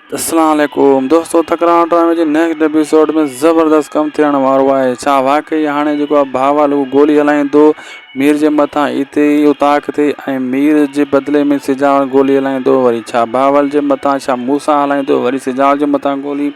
अस्सलाम वालेकुम दोस्तों, तकरार ड्रामे जे नेक्स्ट एपिसोड में ज़बरदस्त कम थियण वारो आहे। छा वाकई हाणे जेको आहे भावाल उहो गोली हलाईंदो मीर जे मथां इते ई उताक ते, ऐं मीर जे बदिले में सिजावल गोली हलाईंदो? वरी छा भावल जे मथां छा मूसा हलाईंदो वरी सिजावल जे मथां गोली?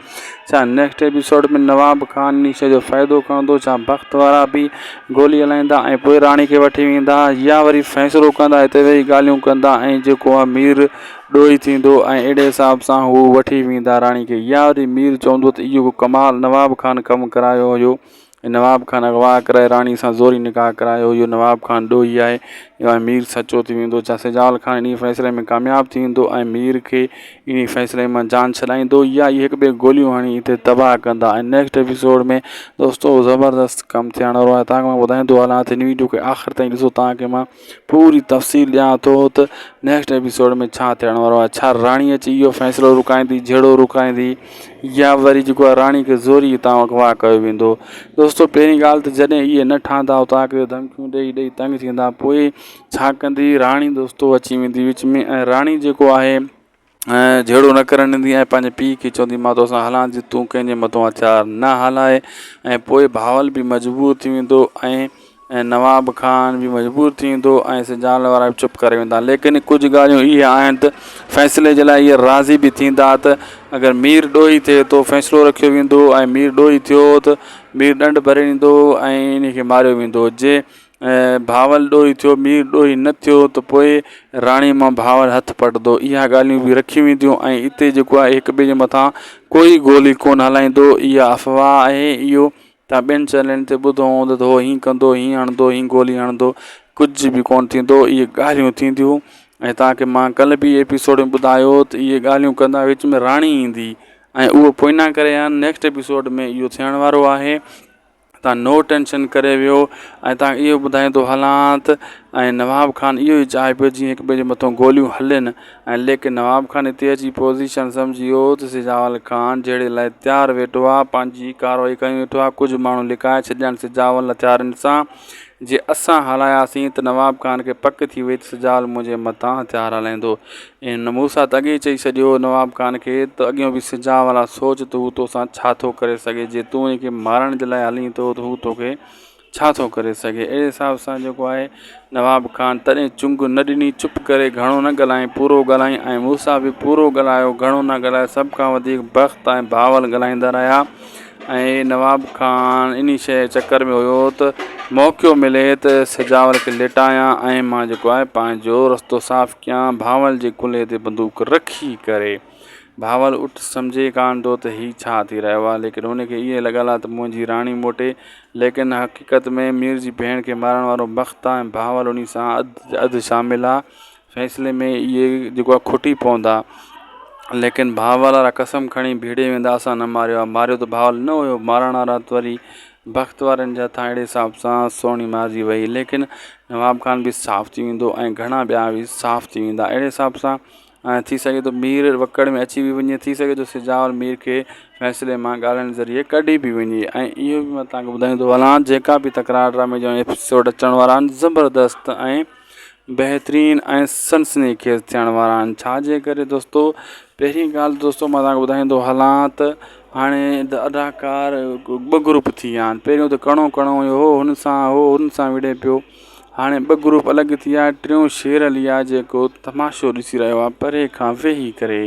छा नेक्स्ट एपिसोड में नवाब खान इन शइ जो फ़ाइदो खणंदो? छा बख़्त वारा बि गोली हलाईंदा ऐं पोइ राणी खे वठी वेंदा, या वरी फ़ैसिलो कंदा हिते वेही ॻाल्हियूं कंदा ऐं जेको आहे मीर ॾोही थींदो ऐं अहिड़े हिसाब सां हू वठी वेंदा राणी खे? या वरी मीर चवंदो त इहो कमाल नवाब खान कमु करायो हुयो, नवाब खान अगवा कराए राणी सां ज़ोरी निकाह करायो हुयो, नवाब खान ॾोही आहे, या मीर सचो थी वेंदो? छा सिजावल खान इन फ़ैसिले में कामयाबु थी वेंदो ऐं मीर खे इन फ़ैसिले मां जान छॾाईंदो, या इहे हिक ॿिए गोलियूं हणी हिते तबाह कंदा? ऐं नेक्स्ट एपिसोड में दोस्तों ज़बरदस्त कमु थियण वारो आहे। तव्हांखे मां ॿुधाईंदो हलां त हिन वीडियो खे आख़िर ताईं ॾिसो, तव्हांखे मां पूरी तफ़सील ॾियां थो त नेक्स्ट एपिसोड में छा थियण वारो आहे। छा राणी अची इहो फ़ैसिलो रुकाईंदी, जहिड़ो रुकाईंदी, या वरी जेको आहे राणी खे ज़ोरी हितां अगवा कयो वेंदो? दोस्तों पहिरीं ॻाल्हि त जॾहिं इहे न ठहंदा तव्हांखे धमकियूं ॾेई ॾेई तंग थींदा, पोइ छा कंदी राणी? दोस्तों अची वेंदी विच में, ऐं राणी जेको आहे जहिड़ो न करणु ॾींदी ऐं पंहिंजे पीउ खे चवंदी मां तोसां हलां थी, तूं कंहिंजे मथां हथियार न हलाए। ऐं पोइ भावल बि मजबूर थी वेंदो ऐं नवाब खान बि मजबूर थी वेंदो ऐं सिजावल वारा बि चुप करे वेंदा। लेकिन कुझु ॻाल्हियूं इहे आहिनि त फ़ैसिले जे लाइ इहे राज़ी बि थींदा त अगरि मीर ॾोही थिए थो फ़ैसिलो रखियो वेंदो ऐं मीर ॾोही थियो त मीर ॾंड भरे ॾींदो ऐं इन खे मारियो वेंदो। जे भावल ॾोही थियो, मीर ॾोही न थियो त पोइ राणी मां भावल हथु पटंदो। इहा ॻाल्हियूं बि रखियूं वेंदियूं ऐं हिते जेको आहे हिक ॿिए जे मथां कोई गोली कोन हलाईंदो। इहा अफ़वाह आहे, इहो तव्हां ॿियनि चैनलनि ते ॿुधो हूंदो त हो हीअं कंदो, हीअं हणंदो, हीअं गोली हणंदो, कुझु बि कोन थींदो। इहे ॻाल्हियूं थींदियूं ऐं तव्हांखे मां कल्ह बि एपिसोड में ॿुधायो त इहे ॻाल्हियूं कंदा विच में राणी ईंदी ऐं उहो पोइना करे आहिनि। नेक्स्ट एपिसोड में इहो थियण वारो आहे, तव्हां नो टेंशन करे वियो। ऐं तव्हांखे इहो ॿुधाईंदो हलां त ऐं नवाब खान इहो ई चाहे पियो जीअं हिक ॿिए जे मथां गोलियूं हलनि, ऐं लेकिन नवाब खान हिते अची पोज़ीशन सम्झी वियो त सिजावल खान जहिड़े लाइ तयारु वेठो आहे, पंहिंजी कार्रवाई कयूं वेठो आहे। कुझु माण्हू लिकाए छॾिया सिजावल हथियारनि सां, जे असां हलायासीं त नवाब खान खे पक थी वई त सिजावल मुंहिंजे मथां हथियार हलाईंदो। ऐं मूंसां त अॻे चई छॾियो नवाब खान खे त अॻियां बि सिजावल आहे, सोच त हू तोसां छा थो करे सघे, जे तूं हिनखे मारण जे लाइ हली थो त हू तोखे छा थो करे सघे। अहिड़े हिसाब सां जेको आहे नवाब खान तॾहिं चुंग न ॾिनी, चुप करे घणो न ॻाल्हाई, पूरो ॻाल्हाई, ऐं मूंसां बि पूरो ॻाल्हायो, घणो न ॻाल्हाए। सभ खां वधीक बख़्त ऐं भावल ॻाल्हाईंदा रहिया। ऐं नवाब खान इन शइ चकर में हुयो त मौक़ो मिले त सिजावल खे लिटायां ऐं मां जेको आहे पंहिंजो रस्तो साफ़ु कयां, भावल जे कुल्हे ते बंदूक रखी करे। भावल उठ सम्झे कान थो त हीउ छा थी रहियो आहे, लेकिन हुनखे इहे लॻल आहे त मुंहिंजी राणी मोटे। लेकिन हक़ीक़त में मीर जी भेण खे मारण वारो बख़्त आहे ऐं भावल उन सां अधु शामिल आहे। फ़ैसिले में इहे जेको आहे खुटी पवंदा, लेकिन भावल वारा कसम खणी भीड़े वेंदा असां न मारियो आहे। मारियो त भावल न हुयो, मारण वारा त वरी बख़्त वारनि जे हथां अहिड़े हिसाब सां सोणी मारिजी वई। लेकिन नवाब खान बि साफ़ु थी वेंदो ऐं घणा ॿिया बि साफ़ु थी वेंदा। अहिड़े हिसाब सां थी सघे थो मीर वकड़ में अची बि वञे, थी सघे थो सिजावल मीर खे फ़ैसिले मां ॻाल्हाइण ज़रिए कढी बि वञे। ऐं इहो बि मां तव्हांखे ॿुधाईंदो हलां, जेका बि तकरार ड्रामे जा एपिसोड अचण वारा आहिनि ज़बरदस्त ऐं बहितरीनु ऐं सनसनीखेज़ थियण वारा आहिनि। छाजे करे दोस्तों, पहिरीं ॻाल्हि दोस्तों मां तव्हांखे ॿुधाईंदो हलां त हाणे अदाकार ॿ ग्रुप थी विया आहिनि। पहिरियों त कणो कणो हुयो, हो हुन सां विड़े पियो, हाणे ॿ ग्रुप अलॻि थी विया। टियों शेर अली आहे जेको तमाशो ॾिसी रहियो आहे परे खां वेही करे।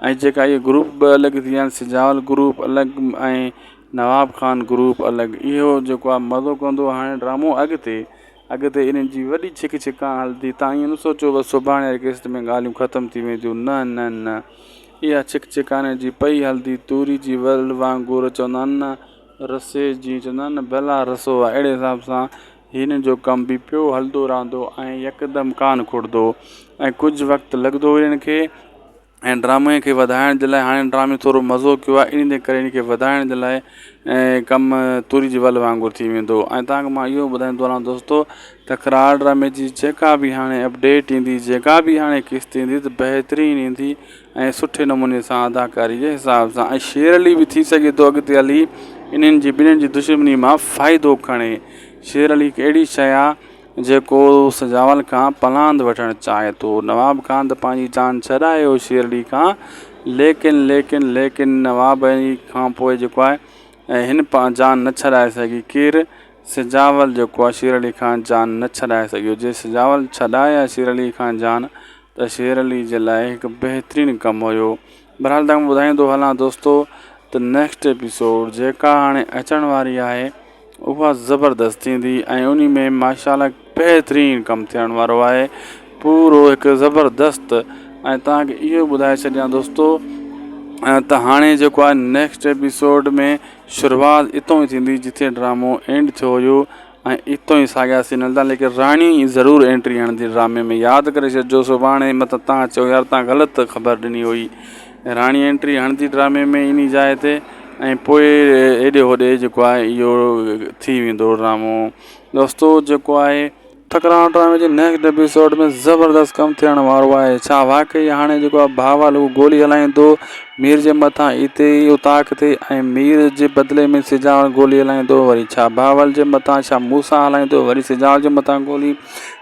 ऐं जेका इहे ग्रुप ॿ अलॻि थी विया आहिनि, सिजावल ग्रुप अलॻि ऐं नवाब खान ग्रुप अलॻि, इहो जेको आहे मज़ो कंदो हाणे ड्रामो अॻिते इन्हनि जी वॾी छिक छिका हलंदी। तव्हां ईअं न सोचो बसि सुभाणे वारी किस्त में ॻाल्हियूं ख़तमु थी वेंदियूं, न न न, इहा छिक छिकाने जी पई हलंदी। तूरी जी वल वांगुरु चवंदा आहिनि न, रसे जी चवंदा आहिनि न भला रसो आहे, अहिड़े हिसाब सां हिन जो कम बि पियो हलंदो रहंदो ऐं यकदमि कान खुड़ंदो ऐं कुझु वक़्तु लॻंदो हिननि खे। ऐं ड्रामे खे वधाइण जे लाइ हाणे ड्रामे थोरो मज़ो कयो आहे, इन करे हिन खे वधाइण जे लाइ ऐं कमु तूरी जी वल वांगुरु थी वेंदो। ऐं तव्हांखे मां इहो ॿुधाईंदो हलां दोस्तों, तकरार ड्रामे जी जेका बि हाणे अपडेट ईंदी, जेका बि हाणे किस्त ईंदी त बहितरीनु ईंदी ऐं सुठे नमूने सां अदाकारी जे हिसाब सां। ऐं शेर अली बि थी सघे थो अॻिते हली इन्हनि जी ॿिन्हिनि जी दुश्मनी मां फ़ाइदो खणे। शेर अली हिकु अहिड़ी शइ आहे जेको सिजावल खां पलांद वठणु चाहे थो। नवाब खान त पंहिंजी जान छॾायो शेर अली खां, लेकिन नवाब खां पोइ जेको आहे हिन जान न छॾाए सघी। केरु? सिजावल जेको आहे शेर अली खान जान न छॾाए सघियो। जे सिजावल छॾाए शेर अली खान जान त शेर अली जे लाइ हिकु बहितरीनु कमु हुयो। बहरहाल तव्हां ॿुधाईंदो हलां दोस्तो त नेक्स्ट एपिसोड जेका हाणे अचण वारी आहे उहा ज़बरदस्त थींदी ऐं उन में माशाल्लाह बहितरीनु कमु थियण वारो आहे, पूरो हिकु ज़बरदस्त। ऐं तव्हांखे इहो ॿुधाए छॾियां दोस्तो त हाणे जेको आहे नेक्स्ट एपिसोड में शुरूआति इतो ई थींदी जिथे ड्रामो एंड थियो हुयो ऐं इतो ई साॻिया सीन हलंदा, लेकिन राणी ज़रूरु एंट्री हणंदी ड्रामे में। यादि करे छॾिजो सुभाणे मतिलबु तव्हां चयो यार तव्हां ग़लति ख़बर ॾिनी हुई। राणी एंट्री हणंदी ड्रामे में इन जाइ ते ऐं पोइ हेॾे होॾे जेको आहे इहो थी वेंदो ड्रामो। दोस्तो जेको आहे तकरार ड्रामे जे नेक्स्ट एपिसोड में ज़बरदस्त कमु थियण वारो आहे। छा वाकई हाणे जेको आहे भावाल हू गोली हलाईंदो मीर जे मथां इते ई उताक थिए ऐं मीर जे बदिले में सिजावल गोली हलाईंदो? वरी छा भावल जे मथां छा मूसा हलाईंदो वरी सिजावल जे मथां गोली?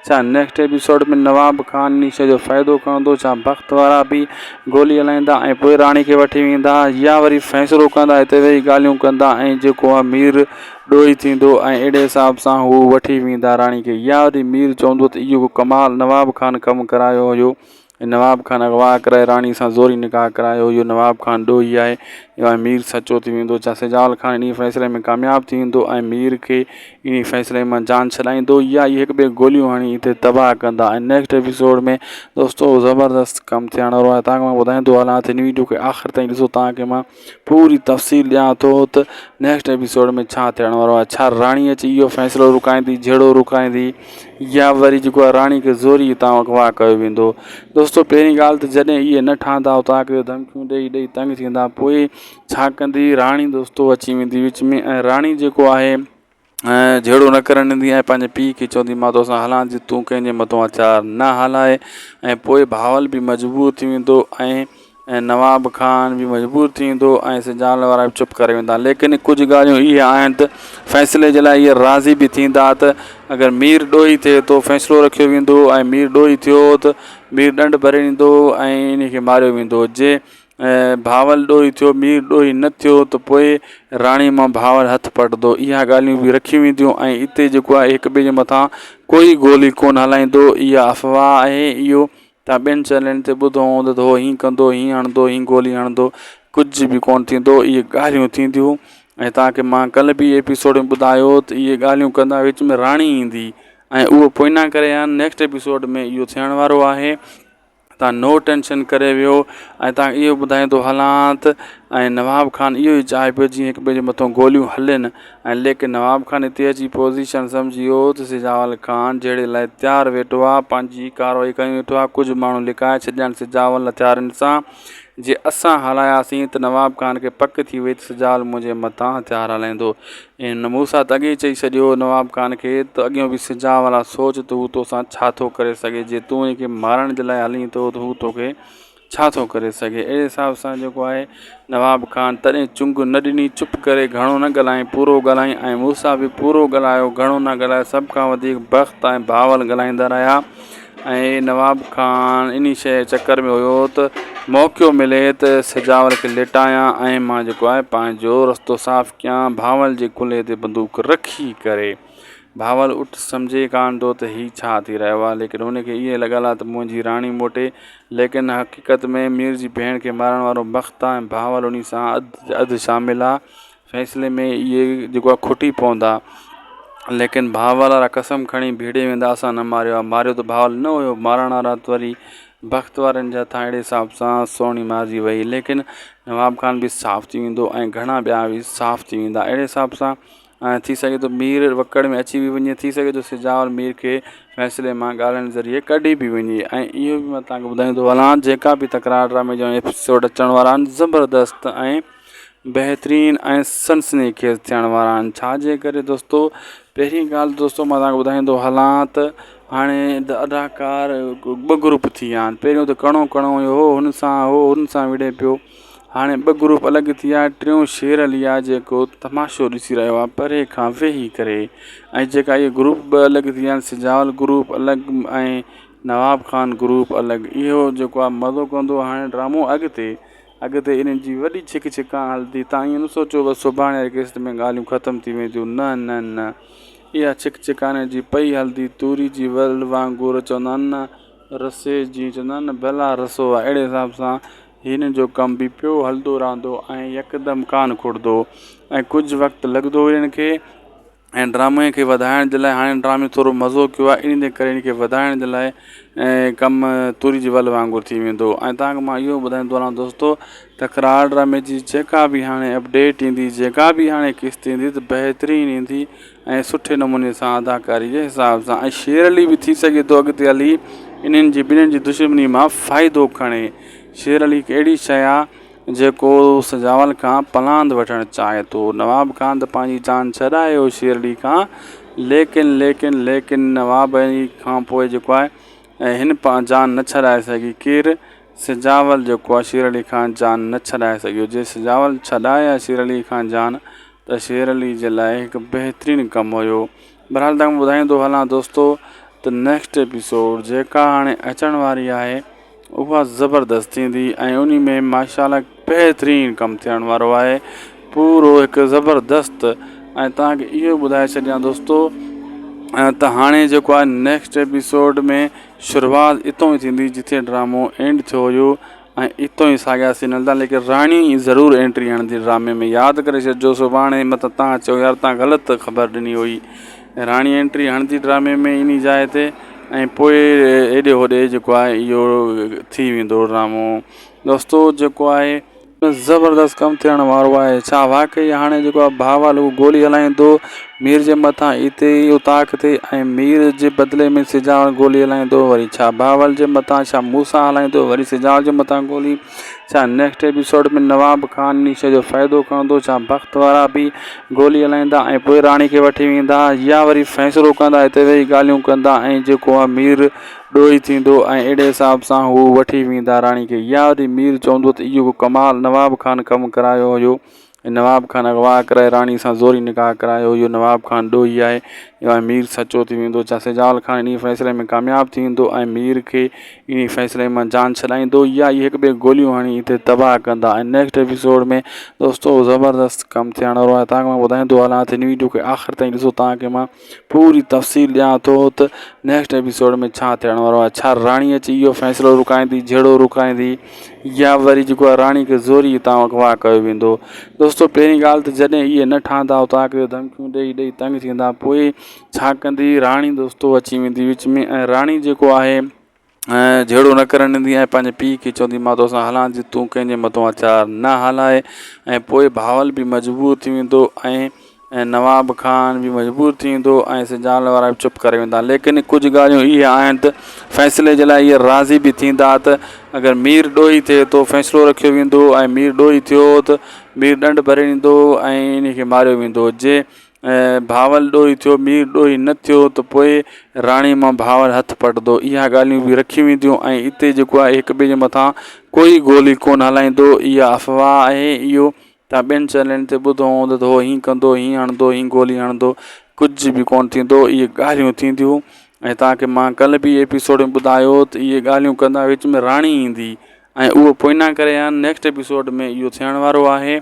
छा नेक्स्ट एपिसोड में नवाब खान इन शइ जो फ़ाइदो खणंदो? छा बख़्त वारा बि गोली हलाईंदा ऐं पोइ राणी खे वठी वेंदा, या वरी फ़ैसिलो कंदा हिते वेही ॻाल्हियूं कंदा ऐं जेको आहे मीर ॾोही थींदो ऐं अहिड़े हिसाब सां हू वठी वेंदा राणी खे? या वरी मीर चवंदो त इहो कमाल नवाब खान कमु करायो हुयो, नवाब खान अगवा कराए राणी सां ज़ोरी निकाह करायो हुयो, नवाब खान ॾोही आहे या मीर सचो थी वेंदो? छा सिजावल खान इन फ़ैसिले में कामयाबु थी वेंदो ऐं मीर खे इन फ़ैसिले मां जान छॾाईंदो, या इहे हिकु ॿिए गोलियूं हणी हिते तबाह कंदा? ऐं नेक्स्ट एपिसोड में दोस्तो ज़बरदस्त कमु थियण वारो आहे। तव्हांखे मां ॿुधाईंदो हलां त हिन वीडियो खे आख़िर ताईं ॾिसो, तव्हांखे मां पूरी तफ़सील ॾियां थो त नेक्स्ट एपिसोड में छा थियण वारो आहे। छा राणी अची इहो फ़ैसिलो रुकाईंदी, जहिड़ो रुकाईंदी, या वरी जेको आहे राणी खे ज़ोरी हितां अगवा कयो वेंदो? दोस्तो पहिरीं ॻाल्हि त जॾहिं इहे न ठहंदा तव्हांखे धमकियूं ॾेई तंग थींदा, पोइ छा कंदी राणी? दोस्तो अची वेंदी विच में ऐं राणी जेको आहे जहिड़ो न करणु ॾींदी ऐं पंहिंजे पीउ खे चवंदी मां तोसां हलां थी, तूं कंहिंजे मथां हथियार न हलाए। ऐं पोइ भावल बि मजबूर थी वेंदो ऐं नवाब खान बि मजबूर थी वेंदो ऐं सिजावल वारा बि चुप करे वेंदा। लेकिन कुझु ॻाल्हियूं इहे आहिनि त फ़ैसिले जे लाइ इहे राज़ी बि थींदा त अगरि मीर ॾोही थिए थो फ़ैसिलो रखियो वेंदो ऐं मीर ॾोही थियो त मीर ॾंड भरे ईंदो ऐं इन खे मारियो वेंदो। जे भावल ॾोही थियो मीर ॾोही न थियो त पोइ राणी मां भावल हथु पटंदो। इहा ॻाल्हियूं बि रखी वेंदियूं ऐं हिते जेको आहे हिक ॿिए जे मथां कोई गोली कोन हलाईंदो। इहा अफ़वाह आहे, इहो तव्हां ॿियनि चैनलनि ते ॿुधो हूंदो त हो हीअं कंदो, हीअं हणंदो, हीअं गोली हणंदो, कुझु बि कोन थींदो। इहे ॻाल्हियूं थींदियूं ऐं तव्हांखे मां कल्ह बि एपिसोड में ॿुधायो त इहे ॻाल्हियूं कंदा विच में राणी ईंदी ऐं उहो पोइ न करे नेक्स्ट एपिसोड में इहो थियण वारो आहे। तव्हां नो टेंशन करे वियो। ऐं तव्हांखे इहो ॿुधाईंदो हलां त ऐं नवाब खान इहो ई चाहे पियो जीअं हिक ॿिए जे मथां गोलियूं हलनि ऐं लेकिन नवाब खान हिते अची पोज़ीशन सम्झी वियो त सिजावल खान जहिड़े लाइ तयारु वेठो आहे, पंहिंजी कार्रवाई कयूं वेठो आहे। कुझु माण्हू लिकाए छॾिया सिजावल हथियारनि सां, जे असां हलायासीं त नवाब खान खे पक थी वई त सिजावल मुंहिंजे मथां हथियार हलाईंदो। ऐं मूंसां त अॻे चई छॾियो नवाब खान खे त अॻियां बि सिजावल आहे, सोच त हू तोसां छा थो करे सघे, जे तूं हिनखे मारण जे लाइ हली थो त हू तोखे छा थो करे सघे। अहिड़े हिसाब सां जेको आहे नवाब खान तॾहिं चुंग न ॾिनी, चुप करे घणो न ॻाल्हाई, पूरो ॻाल्हाई ऐं मूंसां बि पूरो ॻाल्हायो, घणो न ॻाल्हायो। सभ खां वधीक बख़्त ऐं भावल ॻाल्हाईंदा रहिया ऐं नवाब खान इन शइ चकर में हुयो त मौक़ो मिले त सिजावल खे लेटायां ऐं मां जेको आहे पंहिंजो रस्तो साफ़ु कयां। भावल जे कुल्हे ते बंदूक रखी करे भावल उठ सम्झे कान थो त हीउ छा थी रहियो आहे, लेकिन हुनखे ईअं लॻल आहे त मुंहिंजी राणी मोटे। लेकिन हक़ीक़त में मीर जी भेण खे मारण वारो बख़्त आहे ऐं भावल उन सां अधु शामिल आहे। फ़ैसिले में इहे जेको आहे खुटी पवंदा, लेकिन भावल वारा कसम खणी भीड़े वेंदा असां न मारियो आहे। मारियो त भावल न हुयो, मारण वारा त वरी बख़्त वारनि जे हथां अहिड़े हिसाब सां सोणी मारिजी वई। लेकिन नवाब खान बि साफ़ु थी वेंदो ऐं घणा ॿिया बि साफ़ु थी वेंदा। अहिड़े हिसाब सां थी सघे थो मीर वकड़ में अची बि वञे, थी सघे थो सिजावल मीर खे फ़ैसिले मां ॻाल्हाइण ज़रिए कढी बि वञे। ऐं इहो बि मां तव्हांखे ॿुधाईंदो हलां जेका बि तकरार ड्रामे जा एपिसोड अचण वारा आहिनि ज़बरदस्त ऐं बहितरीनु ऐं सनसनीखेज़ थियण वारा आहिनि। छाजे करे दोस्तो, पहिरीं ॻाल्हि दोस्तो मां तव्हांखे ॿुधाईंदो हलां त हाणे अदाकार ॿ ग्रुप थी विया आहिनि। पहिरियों त कणो हुयो, हो हुन सां विड़े पियो। हाणे ॿ ग्रुप अलॻि थी विया। टियों शेर अली आहे जेको तमाशो ॾिसी रहियो आहे परे खां वेही करे। ऐं जेका इहे ग्रुप ॿ अलॻि थी विया आहिनि, सिजावल ग्रुप अलॻि ऐं नवाब खान ग्रुप अलॻि, इहो जेको आहे मज़ो कंदो हाणे ड्रामो अॻिते। अॻिते इन्हनि जी वॾी छिक छिका हलंदी। तव्हां ईअं न सोचो बसि सुभाणे वारी किस्त में ॻाल्हियूं ख़तमु थी वेंदियूं, न न न, इहा छिक छिकाने जी पई हलंदी। तूरी जी वल वांगुरु चवंदा आहिनि न, रसे जी चवंदा आहिनि न भला रसो आहे, अहिड़े हिसाब सां हिन जो कम बि पियो हलंदो रहंदो ऐं यकदमि कान खुड़ंदो ऐं कुझु वक़्तु लॻंदो हिननि खे ऐं ड्रामे खे वधाइण जे लाइ। हाणे ड्रामे थोरो मज़ो कयो आहे, इन करे हिन खे वधाइण जे लाइ ऐं कमु तुरी जी वल वांगुरु थी वेंदो। ऐं तव्हांखे मां इहो ॿुधाईंदो रहां दोस्तो, तकरार ड्रामे जी जेका बि हाणे अपडेट ईंदी, जेका बि हाणे किस्त ईंदी त बहितरीनु ईंदी ऐं सुठे नमूने सां अदाकारी जे हिसाब सां। ऐं शेरली बि थी सघे थो अॻिते हली इन्हनि जी ॿिन्हिनि जी दुश्मनी मां फ़ाइदो खणे। शेरली हिकु अहिड़ी शइ आहे जेको सजावल खां पलांद वठणु चाहे थो। नवाब खान त पंहिंजी जान छॾायो शेरली खां, लेकिन नवाब खां पोइ जेको आहे हिन जान न छॾाए सघी। केरु? सिजावल जेको आहे शेरली खान जान न छॾाए सघियो। जे सिजावल छॾाए आहे शेरली खान जान त शेरली जे लाइ हिकु बहितरीनु कमु हुयो। बहरहाल तव्हां ॿुधाईंदो हलां दोस्तो त नेक्स्ट एपिसोड जेका हाणे अचण वारी आहे उहा ज़बरदस्त थींदी ऐं उन में माशाल्लाह बहितरीनु कमु थियण वारो आहे, पूरो हिकु ज़बरदस्त। ऐं तव्हांखे इहो ॿुधाए छॾियां दोस्तो त हाणे जेको आहे नेक्स्ट एपिसोड में शुरूआति इतो ई थींदी जिथे ड्रामो एंड थियो हुयो ऐं इतो ई साॻिया सीन हलंदा। लेकिन राणी ज़रूरु एंट्री हणंदी ड्रामे में, यादि करे छॾिजो सुभाणे मतिलबु तव्हां चयो यार तव्हां ग़लति ख़बर ॾिनी हुई। राणी एंट्री हणंदी ड्रामे में इन जाइ ते ऐं पोइ हेॾे होॾे जेको आहे इहो थी वेंदो ड्रामो दोस्तो। जेको आहे ज़बरदस्त कमु थियण वारो आहे। छा वाक़ई हाणे जेको आहे भावल हू गोली हलाईंदो मीर जे मथां हिते ई उताक ते ऐं मीर जे बदिले में सिजावल गोली हलाईंदो? वरी छा भावल जे मथां छा मूसा हलाईंदो वरी सिजावल जे मथां गोली? छा नेक्स्ट एपिसोड में नवाब खान इन शइ जो फ़ाइदो खणंदो? छा भक्त वारा बि गोली हलाईंदा ऐं पोइ राणी खे वठी वेंदा, या वरी फ़ैसिलो कंदा हिते वेही ॻाल्हियूं कंदा ऐं जेको आहे मीर ॾोही थींदो ऐं अहिड़े हिसाब सां हू वठी वेंदा राणी खे? या वरी मीर चवंदो त इहो कमाल नवाब खान कमु करायो हुयो, नवाब खान अगवा कराए राणी सां ज़ोरी निकाह करायो हुयो, नवाब खान ॾोही आहे या मीर सचो थी वेंदो? छा सिजावल खान इन फ़ैसिले में कामयाबु थी वेंदो ऐं मीर खे इन फ़ैसिले मां जान छॾाईंदो, या इहे हिकु ॿिए गोलियूं हणी हिते तबाह कंदा? ऐं नेक्स्ट एपिसोड में दोस्तो ज़बरदस्त कमु थियण वारो आहे। तव्हांखे मां ॿुधाईंदो हलां त हिन वीडियो खे आख़िर ताईं ॾिसो, तव्हांखे मां पूरी तफ़सील ॾियां थो त नेक्स्ट एपिसोड में छा थियण वारो आहे। छा राणी अची इहो फ़ैसिलो रुकाईंदी, जहिड़ो रुकाईंदी, या वरी जेको आहे राणी खे ज़ोरी हितां अगवा कयो वेंदो? दोस्तो पहिरीं ॻाल्हि त जॾहिं इहे न ठहंदा तव्हांखे धमकियूं ॾेई तंग थींदा, पोइ छा कंदी राणी दोस्तो? अची वेंदी विच में ऐं राणी जेको आहे जहिड़ो न करणु ॾींदी ऐं पंहिंजे पीउ खे चवंदी मां तोसां हलां थी, तूं कंहिंजे मथां हथियार न हलाए। ऐं पोइ भावल बि मजबूर थी वेंदो ऐं नवाब खान बि मजबूर थी वेंदो ऐं सिजावल वारा बि चुप करे वेंदा। लेकिन कुझु ॻाल्हियूं इहे आहिनि त फ़ैसिले जे लाइ इहे राज़ी बि थींदा त अगरि मीर ॾोही थिए थो फ़ैसिलो रखियो वेंदो ऐं मीर ॾोही थियो त मीर ॾंड भरे ॾींदो ऐं इन खे मारियो वेंदो। जे भावल ॾोही थियो मीर ॾोही न थियो त पोइ राणी मां भावल हथु पटंदो। इहा ॻाल्हियूं बि रखियूं वेंदियूं ऐं हिते जेको आहे हिक ॿिए जे मथां कोई गोली कोन हलाईंदो। इहा अफ़वाह आहे, इहो तव्हां ॿियनि चैनलनि ते ॿुधो हूंदो त उहो हीअं कंदो, हीअं हणंदो, हीअं गोली हणंदो, कुझु बि कोन थींदो। इहे ॻाल्हियूं थींदियूं ऐं तव्हांखे मां कल्ह बि एपिसोड में ॿुधायो त इहे ॻाल्हियूं कंदा विच में राणी ईंदी ऐं उहो पोइना करे नेक्स्ट एपिसोड में इहो थियण वारो आहे।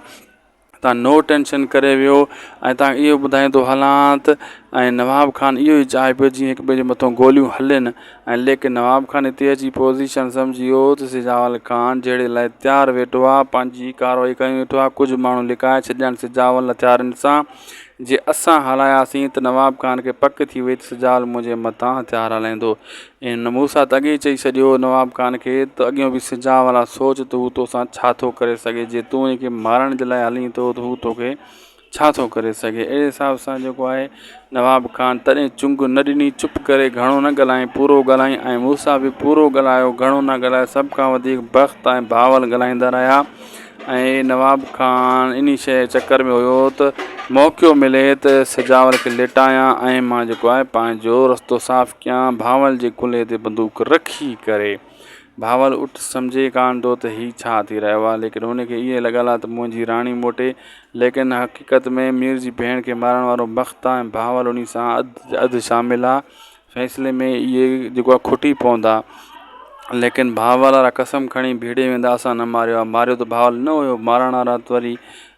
तव्हां नो टेंशन करे वियो। ऐं तव्हांखे इहो ॿुधाईंदो हलां त ऐं नवाब खान इहो ई चाहे पियो जीअं हिक ॿिए जे मथां गोलियूं हलनि ऐं लेकिन नवाब खान हिते अची पोज़ीशन सम्झी वियो त सिजावल खान जहिड़े लाइ तयारु वेठो आहे, पंहिंजी कार्रवाई कयूं वेठो आहे। कुझु माण्हू लिकाए छॾिया आहिनि सिजावल हथियारनि सां, जे असां हलायासीं त नवाब खान खे पक थी वई त सिजावल मुंहिंजे मथां हथियार हलाईंदो। ऐं मूंसां त अॻे चई छॾियो नवाब खान खे त अॻियां बि सिजावल आहे, सोच त हू तोसां छा थो करे सघे, जे तूं हिनखे मारण जे लाइ हली थो त हू तोखे छा थो करे सघे। अहिड़े हिसाब सां जेको आहे नवाब खान तॾहिं चुंग न ॾिनी, चुप करे घणो न ॻाल्हाई, पूरो ॻाल्हाई ऐं मूंसां बि पूरो ॻाल्हायो, घणो न ॻाल्हायो। सभ खां वधीक भक्त ऐं भावल ॻाल्हाईंदा रहिया ऐं नवाब खान इन शइ चकर में हुयो त मौक़ो मिले त सिजावल खे लिटायां ऐं मां जेको आहे पंहिंजो रस्तो साफ़ु कयां भावल जे कुल्हे ते बंदूक रखी करे। भावल उठ सम्झे कान थो त हीउ छा थी रहियो आहे, लेकिन हुनखे ईअं लॻल आहे त मुंहिंजी राणी मोटे। लेकिन हक़ीक़त में मीर जी भेण खे मारण वारो भक्त आहे ऐं भावल उन सां अधु शामिलु आहे। फ़ैसिले में इहे जेको आहे खुटी पवंदा लेकिन भावल वारा कसम खणी भीड़े वेंदा असां न मारियो आहे। मारियो त भावल न हुयो, मारण वारा त वरी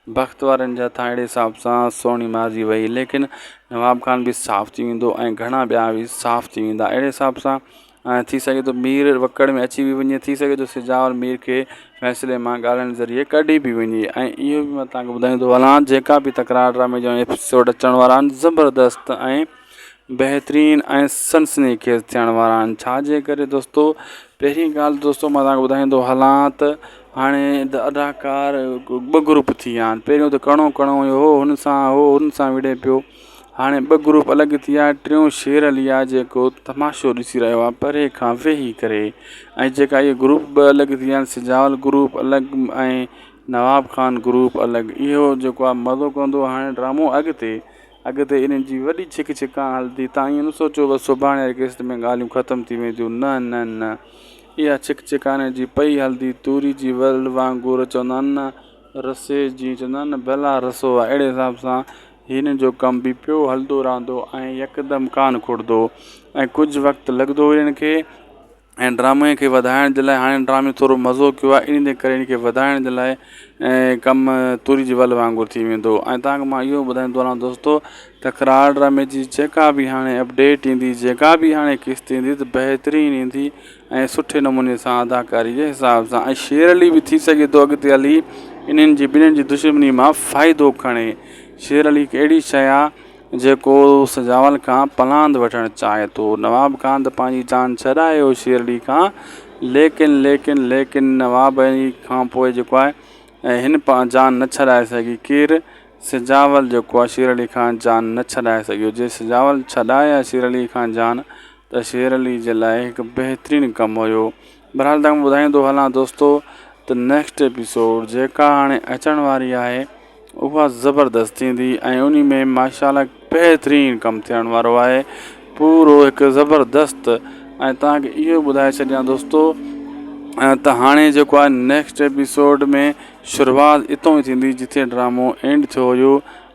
भक्त वारनि जा था। अहिड़े हिसाब सां सोणी मारिजी वई। लेकिन नवाब खान बि साफ़ थी वेंदो ऐं घणा ॿिया बि साफ़ थी वेंदा। अहिड़े हिसाब सां थी सघे थो मीर वकड़ में अची बि वञे, थी सघे थो सिजावल मीर खे फ़ैसिले मां ॻाल्हाइण ज़रिए कढी बि वञे। ऐं इहो बि मां तव्हांखे ॿुधाईंदो हलां, जेका बि तकरार ड्रामे जो एपिसोड अचण वारा आहिनि ज़बरदस्त ऐं बहितरीनु ऐं सनसनीखेज़ थियण वारा आहिनि। छाजे करे दोस्तो, पहिरीं ॻाल्हि दोस्तो मां तव्हांखे ॿुधाईंदो हलां त हाणे अदाकार ॿ ग्रुप थी विया आहिनि। पहिरियों त कणो हुयो, हुन सां विड़े पियो। हाणे ॿ ग्रुप अलॻि थी विया। टियों शेर अली आहे जेको तमाशो ॾिसी रहियो आहे परे खां वेही करे। ऐं जेका इहे ग्रुप ॿ अलॻि थी विया आहिनि, सिजावल ग्रुप अलॻि ऐं नवाब खान ग्रुप अलॻि, इहो जेको आहे मज़ो कंदो हाणे ड्रामो अॻिते इन्हनि जी वॾी छिक छिका हलंदी। तव्हां ईअं न सोचो बसि सुभाणे वारी किस्त में ॻाल्हियूं ख़तमु थी वेंदियूं, न इहा छिक छिकाने जी पई हलंदी। तूरी जी वल वांगुरु चवंदा आहिनि न, रसे जी चवंदा आहिनि न, भला रसो आहे। अहिड़े हिसाब सां हिन जो कम बि पियो हलंदो रहंदो ऐं यकदमि कान खुड़ंदो ऐं कुझु वक़्तु लॻंदो हिननि खे। ऐं ड्रामे खे वधाइण जे लाइ हाणे ड्रामे थोरो मज़ो कयो आहे, इन करे हिन खे वधाइण जे लाइ ऐं कमु तुरी जी वल वांगुरु थी वेंदो। ऐं तव्हांखे मां इहो ॿुधाईंदो हलां दोस्तो, तकरार ड्रामे जी जेका बि हाणे अपडेट ईंदी, जेका बि हाणे किस्त ईंदी त बहितरीनु ईंदी ऐं सुठे नमूने सां अदाकारी जे हिसाब सां। ऐं शेर अली बि थी सघे थो अॻिते हली इन्हनि जी ॿिन्हिनि जी दुश्मनी मां फ़ाइदो खणे। शेर अली हिकु अहिड़ी शइ आहे जेको सिजावल खां पलांद वठणु चाहे थो। नवाब खान त पंहिंजी जान छॾायो शेर अली खां, लेकिन नवाब अली खां पोइ जेको आहे ऐं हिन जान न छॾाए सघी। केरु? सिजावल जेको आहे शेर अली खान जान न छॾाए सघियो। जे सिजावल छॾाए आहे शेर अली खान जान, त शेर अली जे लाइ हिकु बहितरीनु कमु हुयो। बहरहाल तव्हांखे ॿुधाईंदो हलां दोस्तो त नेक्स्ट एपिसोड जेका हाणे अचण वारी आहे उहा ज़बरदस्त थींदी ऐं उन में माशाल्लाह बहितरीनु कमु थियण वारो आहे, पूरो हिकु ज़बरदस्त। ऐं तव्हांखे इहो ॿुधाए छॾियां दोस्तो त हाणे जेको आहे नेक्स्ट एपिसोड में शुरूआति इतो ई थींदी जिथे ड्रामो एंड थियो हुयो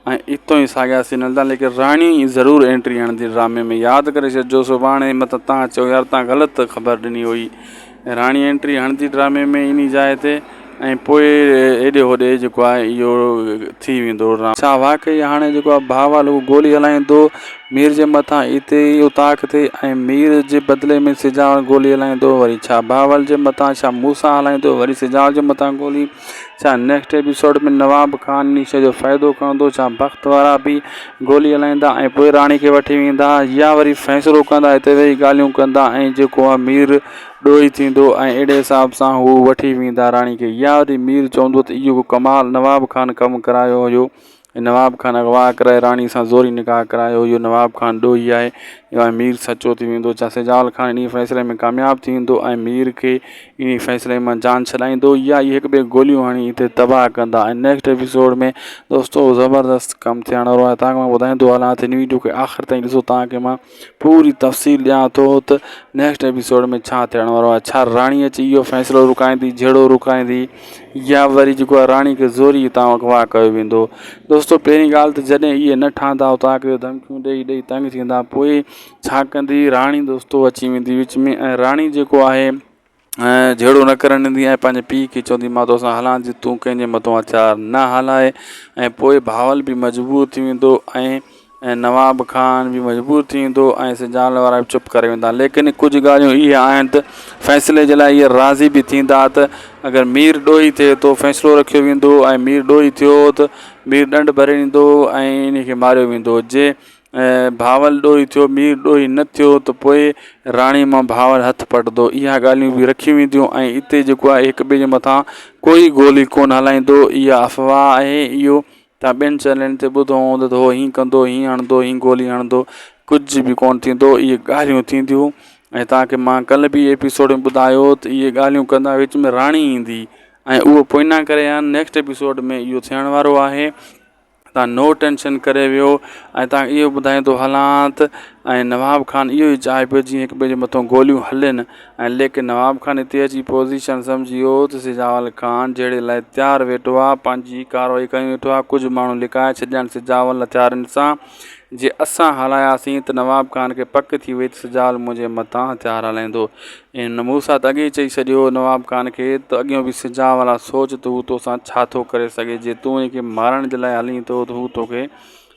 ऐं इतो ई साॻिया सीन हलंदा। लेकिन राणी ज़रूरु एंट्री हणंदी ड्रामे में, यादि करे छॾिजो। सुभाणे मतिलबु तव्हां चयो यार तव्हां ग़लति ख़बर ॾिनी हुई, राणी एंट्री हणंदी ड्रामे में इन जाइ ते ऐं पोइ हेॾे होॾे जेको आहे इहो थी वेंदो। छा वाक़ई हाणे जेको आहे भावल उहो गोली हलाईंदो मीर जे मथां हिते इहो ताक़ थिए ऐं मीर जे बदिले में सिजावल गोली हलाईंदो? वरी छा भावल जे मथां छा मूसा हलाईंदो वरी सिजावल जे मथां गोली? छा नेक्स्ट एपिसोड में नवाब खान इन शइ जो फ़ाइदो खणंदो? छा भक्त वारा बि गोली हलाईंदा ऐं पोइ राणी खे वठी वेंदा, या वरी फ़ैसिलो कंदा हिते वेही ॻाल्हियूं कंदा ऐं जेको आहे मीर ॾोही थींदो ऐं अहिड़े हिसाब सां हू वठी वेंदा राणी खे? या वरी मीर चवंदो त इहो कमाल नवाब खान कमु करायो हुयो, नवाब खान अगवा कराए राणी सां ज़ोरी निकाह करायो हुयो, नवाब खान ॾोही आहे, या मीर सचो थी वेंदो? छा सिजावल खान इन फ़ैसिले में कामयाबु थी वेंदो ऐं मीर खे इन फ़ैसिले मां जान छॾाईंदो, या इहे हिकु ॿिए गोलियूं हणी हिते तबाह कंदा? ऐं नेक्स्ट एपिसोड में दोस्तो ज़बरदस्त कमु थियण वारो आहे। तव्हांखे मां ॿुधाईंदो हलां त हिन वीडियो खे आख़िर ताईं ॾिसो, तव्हांखे मां पूरी तफ़सील ॾियां थो त नेक्स्ट एपिसोड में छा थियण वारो आहे। छा राणी अची इहो फ़ैसिलो रुकाईंदी, जहिड़ो रुकाईंदी, या वरी जेको आहे राणी खे ज़ोरी हितां अगवा कयो वेंदो? दोस्तो पहिरीं ॻाल्हि त जॾहिं इहे न ठहंदा तव्हांखे धमकियूं ॾेई तंग थींदा, पोइ छा कंदी राणी दोस्तो? अची वेंदी विच में ऐं राणी जेको आहे जहिड़ो न करणु ॾींदी ऐं पंहिंजे पीउ खे चवंदी मां तोसां हलां थी, तूं कंहिंजे मथां हथियार न हलाए। ऐं पोइ भावल बि मजबूर थी वेंदो ऐं नवाब खान बि मजबूर थी वेंदो ऐं सिजावल वारा बि चुप करे वेंदा। लेकिन कुझु ॻाल्हियूं इहे आहिनि त फ़ैसिले जे लाइ इहे राज़ी बि थींदा त अगरि मीर ॾोही थिए थो फ़ैसिलो रखियो वेंदो ऐं मीर ॾोही थियो त मीर ॾंड भरे ॾींदो ऐं इन खे मारियो वेंदो। जे भावल ॾोही थियो, मीर ॾोही न थियो त पोइ राणी मां भावल हथु पटंदो। इहा ॻाल्हियूं बि रखी वेंदियूं ऐं हिते जेको आहे हिक ॿिए जे मथां कोई गोली कोन हलाईंदो। इहा अफ़वाह आहे, इहो तव्हां ॿियनि चैनलनि ते ॿुधो हूंदो त हो हीअं कंदो, हीअं हणंदो, हीअं गोली हणंदो, कुझु बि कोन थींदो। इहे ॻाल्हियूं थींदियूं ऐं तव्हांखे मां कल्ह बि एपिसोड में ॿुधायो त इहे ॻाल्हियूं कंदा विच में राणी ईंदी ऐं उहो पोइ न करे नेक्स्ट एपिसोड में इहो थियण वारो आहे। तव्हां नो टेंशन करे वियो। ऐं तव्हांखे इहो ॿुधाईंदो हलां त ऐं नवाब खान इहो ई चाहे पियो जीअं हिक ॿिए जे मथां गोलियूं हलनि लेकिन नवाब खान हिते अची पोज़ीशन सम्झी वियो त सिजावल खान जहिड़े लाइ तयारु वेठो आहे, पंहिंजी कार्रवाई कयूं वेठो आहे। कुझु माण्हू लिकाए छॾिया सिजावल हथियारनि सां, जे असां हलायासीं त नवाब खान खे पक थी वई त सिजावल मुंहिंजे मथां हथियार हलाईंदो। ऐं मूंसां त अॻे चई छॾियो नवाब खान खे त अॻियां बि सिजावल आहे, सोच त हू तोसां छा थो करे सघे, जे तूं हुनखे मारण जे लाइ हली थो त हू तोखे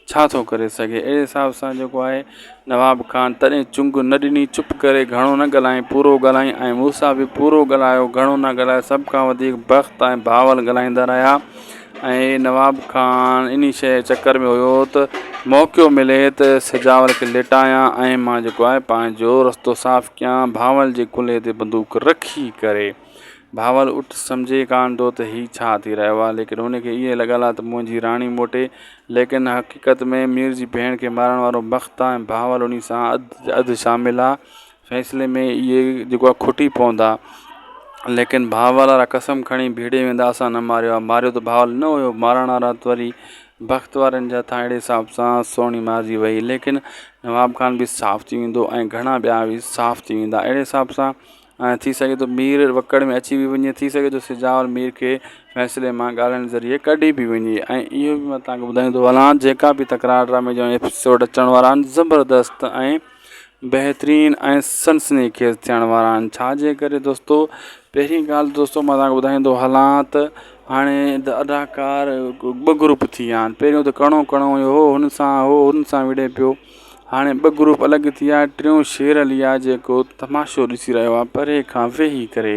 छा थो करे सघे। अहिड़े हिसाब सां जेको आहे नवाब खान तॾहिं चुंग न ॾिनी, चुप करे घणो न ॻाल्हाई, पूरो ॻाल्हाई ऐं मूंसां बि पूरो ॻाल्हायो, घणो न ॻाल्हायो। सभ खां वधीक बख़्त ऐं भावल ॻाल्हाईंदा रहिया। ऐं नवाब खान इन शइ चकर में हुयो त मौक़ो मिले त सिजावल खे लिटायां ऐं मां जेको आहे पंहिंजो रस्तो साफ़ कयां। भावल जे कुल्हे ते बंदूक रखी करे भावल उठ सम्झे कान थो त हीउ छा थी रहियो आहे, लेकिन हुनखे इहे लॻल आहे त मुंहिंजी राणी मोटे, लेकिन हक़ीक़त में मीर जी भेण खे मारण वारो बख़्त आहे ऐं भावल उन सां अधु शामिल आहे। फ़ैसिले में इहे जेको आहे खुटी पवंदा, लेकिन भावल वारा कसम खणी भीड़े वेंदा असां न मारियो आहे। मारियो त भावल न हुयो, मारण वारा त वरी बख़्त वारनि जा था। अहिड़े हिसाब सां सोणी मारिजी वई, लेकिन नवाब खान बि साफ़ु थी वेंदो ऐं घणा ॿिया बि साफ़ु थी वेंदा। अहिड़े हिसाब सां थी सघे थो मीर वकड़ में अची बि वञे, थी सघे थो सिजावल मीर खे फ़ैसिले मां ॻाल्हाइण ज़रिए कढी बि वञे। ऐं इहो बि मां तव्हांखे ॿुधाईंदो हलां, जेका बि तकरार ड्रामे जा एपिसोड अचण वारा आहिनि ज़बरदस्त ऐं बहितरीनु ऐं सनसनीखेज़ थियण वारा आहिनि। छाजे करे दोस्तो, पहिरीं ॻाल्हि दोस्तो मां तव्हांखे ॿुधाईंदो हलां त हाणे अदाकार ॿ ग्रुप थी विया आहिनि। पहिरियों त कणो कणो हुयो, हुन सां विड़े पियो। हाणे ॿ ग्रुप अलॻि थी विया। टियों शेर अली आहे जेको तमाशो ॾिसी रहियो आहे परे खां वेही करे।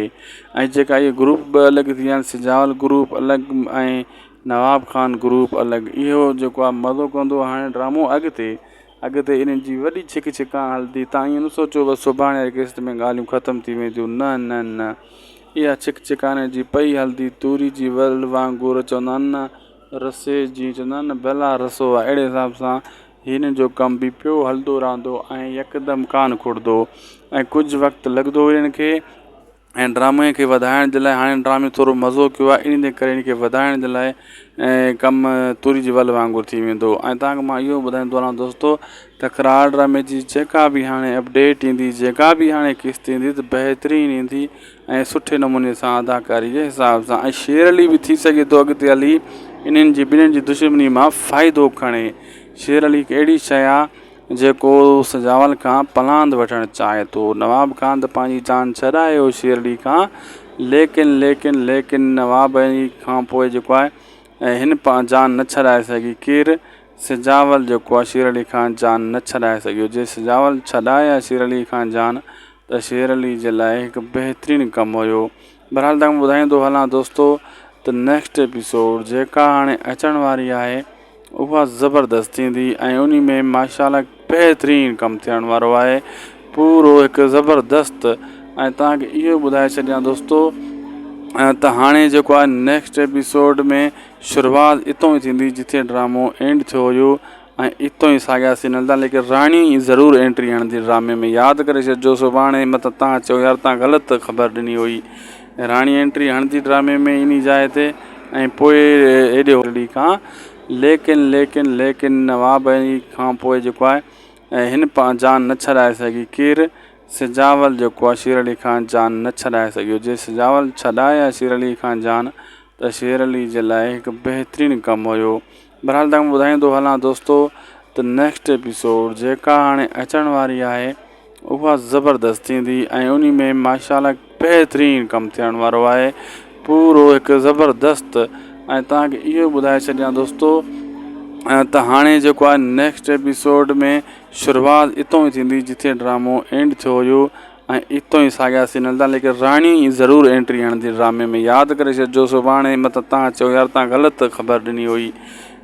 ऐं जेका इहे ग्रुप ॿ अलॻि थी विया आहिनि, सिजावल ग्रुप अलॻि ऐं नवाब खान ग्रुप अलॻि, इहो जेको आहे मज़ो कंदो हाणे ड्रामो अॻिते इन्हनि जी वॾी छिक छिका हलंदी। तव्हां ईअं न सोचो बसि सुभाणे वारी किस्त में ॻाल्हियूं ख़तमु थी वेंदियूं, न न न, इहा छिक छिकाने जी पई हलंदी। तूरी जी वल वांगुरु चवंदा आहिनि न, रसे जी चवंदा आहिनि न भला रसो आहे। अहिड़े हिसाब सां हिन जो कम बि पियो हलंदो रहंदो ऐं यकदमि कान खुड़ंदो ऐं कुझु वक़्तु लॻंदो हिननि खे ऐं ड्रामे खे वधाइण जे लाइ। हाणे ड्रामे थोरो मज़ो कयो आहे, इन करे हिन खे वधाइण जे लाइ ऐं कमु तुरी जी वल वांगुरु थी वेंदो। ऐं तव्हांखे मां इहो ॿुधाईंदो हलां दोस्तो, तकरार ड्रामे जी जेका बि हाणे अपडेट ईंदी, जेका बि हाणे किस्त ईंदी त बहितरीनु ईंदी ऐं सुठे नमूने सां अदाकारी जे हिसाब सां। ऐं शेर अली बि थी सघे थो अॻिते हली इन्हनि जी ॿिन्हिनि जी दुश्मनी मां फ़ाइदो खणे। शेर अली हिकु अहिड़ी शइ आहे जेको सिजावल खां पलांद वठणु चाहे थो। नवाब खान त पंहिंजी जान छॾायो शेर अली खां, लेकिन नवाब अली खां पोइ जेको आहे हिन जान न छॾाए सघी। केरु? सिजावल जेको आहे शेर अली खान जान न छॾाए सघियो। जे सिजावल छॾाए आहे शेर अली खान जान, त शेर अली जे लाइ हिकु बहितरीनु कमु हुयो। बहरहाल तव्हांखे ॿुधाईंदो हलां दोस्तो त नेक्स्ट एपिसोड जेका हाणे अचण वारी आहे उहा ज़बरदस्त थींदी ऐं उन में माशाल्लाह बहितरीनु कमु थियण वारो आहे, पूरो हिकु ज़बरदस्त। ऐं तव्हांखे इहो ॿुधाए छॾियां दोस्तो त हाणे जेको आहे नेक्स्ट एपिसोड में शुरूआति इतो ई थींदी जिथे ड्रामो एंड थियो हुयो ऐं इतो ई साॻिया सीन हलंदा, लेकिन राणी ज़रूरु एंट्री हणंदी ड्रामे में। यादि करे छॾिजो सुभाणे, मतिलबु तव्हां चयो यार तव्हां ग़लति ख़बर ॾिनी हुई। राणी एंट्री हणंदी ड्रामे में इन जाइ ते ऐं पोइ हेॾे होॾे खां, लेकिन नवाब अली खां पोइ जेको आहे हिन जान न छॾाए सघी। केरु? सिजावल जेको आहे शेर अली खान जान न छॾाए सघियो। जे सिजावल छॾाए आहे शेर अली खान जान, त शेर अली जे लाइ हिकु बहितरीनु कमु हुयो। बहरहाल तव्हांखे ॿुधाईंदो हलां दोस्तो त नेक्स्ट एपिसोड जेका हाणे अचण वारी आहे उहा ज़बरदस्त थींदी ऐं उन में माशाल्लाह बहितरीनु कमु थियण वारो आहे, पूरो हिकु ज़बरदस्त। ऐं तव्हांखे इहो ॿुधाए छॾियां दोस्तो त हाणे जेको आहे नेक्स्ट एपिसोड में शुरूआति इतो ई थींदी जिथे ड्रामो एंड थियो हुयो ऐं इतो ई साॻिया सीन हलंदा, लेकिन राणी ज़रूरु एंट्री हणंदी ड्रामे में। यादि करे छॾिजो सुभाणे, मतिलबु तव्हां चयो यार तव्हां ग़लति ख़बर ॾिनी हुई।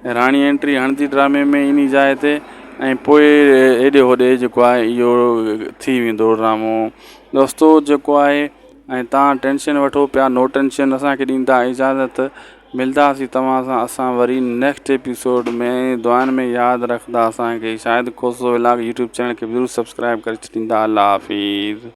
राणी एंट्री हणंदी ड्रामे में इन जाइ ते ऐं पोइ हेॾे होॾे जेको आहे इहो थी वेंदो ड्रामो दोस्तो जेको आहे। ऐं तव्हां टेंशन वठो पिया, नो टेंशन, असांखे ॾींदा इजाज़त। मिलंदासीं तव्हां सां असां वरी नेक्स्ट एपिसोड में। दुआनि में यादि रखंदा असांखे। शायदि कोसो व्लॉग यूट्यूब चैनल खे ज़रूरु सब्सक्राइब करे छॾींदा। अल्लाह हाफ़िज़।